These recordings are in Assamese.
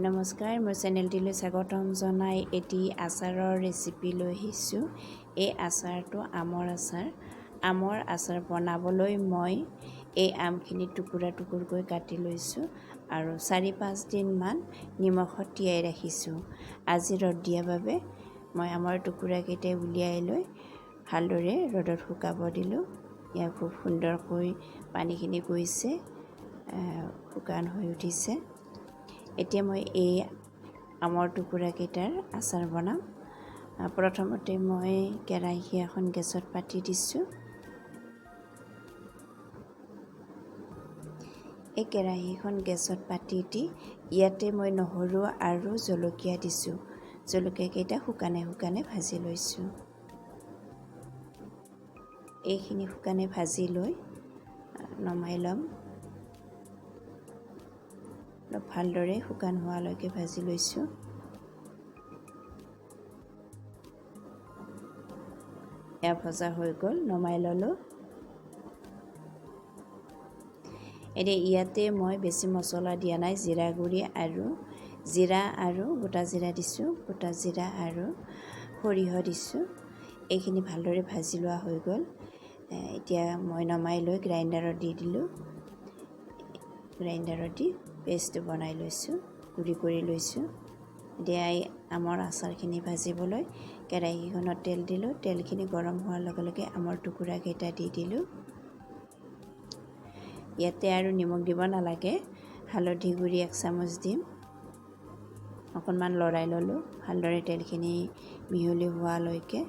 নমস্কাৰ, মোৰ চেনেলটিলৈ স্বাগতম জনাই এটি আচাৰৰ ৰেচিপি লৈ আহিছোঁ। এই আচাৰটো আমৰ আচাৰ বনাবলৈ মই এই আমখিনি টুকুৰা টুকুৰকৈ কাটি লৈছোঁ আৰু 4-5 দিনমান নিমখত তিয়াই ৰাখিছোঁ। আজি ৰ'দ দিয়াৰ বাবে মই আমৰ টুকুৰাকেইটা উলিয়াই লৈ ভালদৰে ৰ'দত শুকাব দিলোঁ। ইয়াৰ খুব সুন্দৰকৈ পানীখিনি গৈছে, শুকান হৈ উঠিছে। এতিয়া মই এই আমৰ টুকুৰাকেইটাৰ আচাৰ বনাম। প্ৰথমতে মই কেৰাহী এখন গেছত পাতি দিছোঁ। এই কেৰাহীখন গেছত পাতি দি ইয়াতে মই নহৰু আৰু জলকীয়া দিছোঁ। জলকীয়াকেইটা শুকানে শুকানে ভাজি লৈছোঁ। এইখিনি শুকানে ভাজি লৈ নমাই ল'ম। অলপ ভালদৰে শুকান হোৱালৈকে ভাজি লৈছোঁ। এয়া ভজা হৈ গ'ল, নমাই ল'লোঁ। এতিয়া ইয়াতে মই বেছি মছলা দিয়া নাই, জিৰা গুড়ি আৰু গোটা জিৰা দিছোঁ, গোটা জিৰা আৰু সৰিয়হ দিছোঁ। এইখিনি ভালদৰে ভাজি লোৱা হৈ গ'ল। এতিয়া মই নমাই লৈ গ্ৰাইণ্ডাৰত দি দিলোঁ। গ্ৰাইণ্ডাৰত দি পেষ্টটো বনাই লৈছোঁ, গুড়ি কৰি লৈছোঁ। এতিয়া এই আমৰ আচাৰখিনি ভাজিবলৈ কেৰাহীখনত তেল দিলোঁ। তেলখিনি গৰম হোৱাৰ লগে লগে আমৰ টুকুৰাকেইটা দি দিলোঁ। ইয়াতে আৰু নিমখ দিব নালাগে, হালধি গুড়ি 1 চামুচ দিম। অকণমান লৰাই ল'লোঁ ভালদৰে তেলখিনি মিহলি হোৱালৈকে।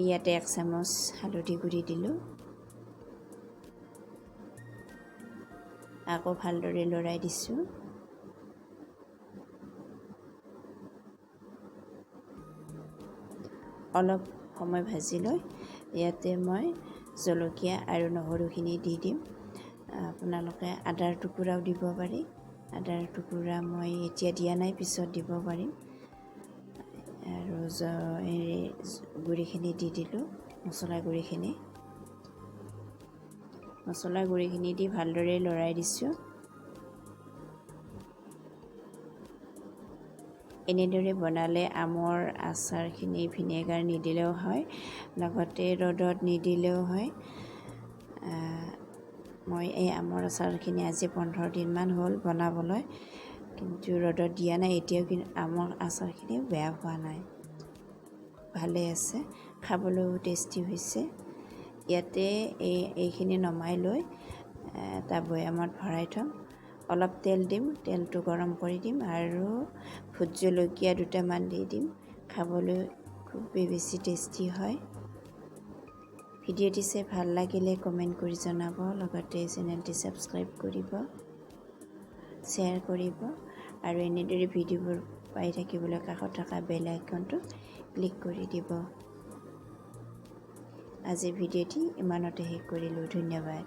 ইয়াতে 1 চামুচ হালধি গুড়ি দিলোঁ। আকৌ ভালদৰে লৰাই দিছোঁ। অলপ সময় ভাজি লৈ ইয়াতে মই জলকীয়া আৰু নহৰুখিনি দি দিম। আপোনালোকে আদাৰ টুকুৰাও দিব পাৰি। আদাৰ টুকুৰা মই এতিয়া দিয়া নাই, পিছত দিব পাৰিম। আৰু গুড়িখিনি দি দিলোঁ, মছলা গুড়িখিনি দি ভালদৰে লৰাই দিছোঁ। এনেদৰে বনালে আমৰ আচাৰখিনি ভিনেগাৰ নিদিলেও হয়, লগতে ৰ'দত নিদিলেও হয়। মই এই আমৰ আচাৰখিনি আজি 15 দিনমান হ'ল বনাবলৈ, কিন্তু ৰ'দত দিয়া নাই। এতিয়াও কিন্তু আমৰ আচাৰখিনি বেয়া হোৱা নাই, ভালেই আছে, খাবলৈও টেষ্টি হৈছে। ইয়াতে এইখিনি নমাই লৈ এটা বৈয়ামত ভৰাই থ'ম। অলপ তেল দিম, তেলটো গৰম কৰি দিম আৰু ভোট জলকীয়া 2টামান দি দিম। খাবলৈ খুবেই বেছি টেষ্টি হয়। ভিডিঅ'টি চাই ভাল লাগিলে কমেণ্ট কৰি জনাব, লগতে চেনেলটি ছাবস্ক্ৰাইব কৰিব, শ্বেয়াৰ কৰিব আৰু এনেদৰে ভিডিঅ'বোৰ পাই থাকিবলৈ কাষত থকা বেল আইকনটো ক্লিক কৰি দিব। আজি ভিডিঅ'টি ইমানতে শেষ কৰিলোঁ। ধন্যবাদ।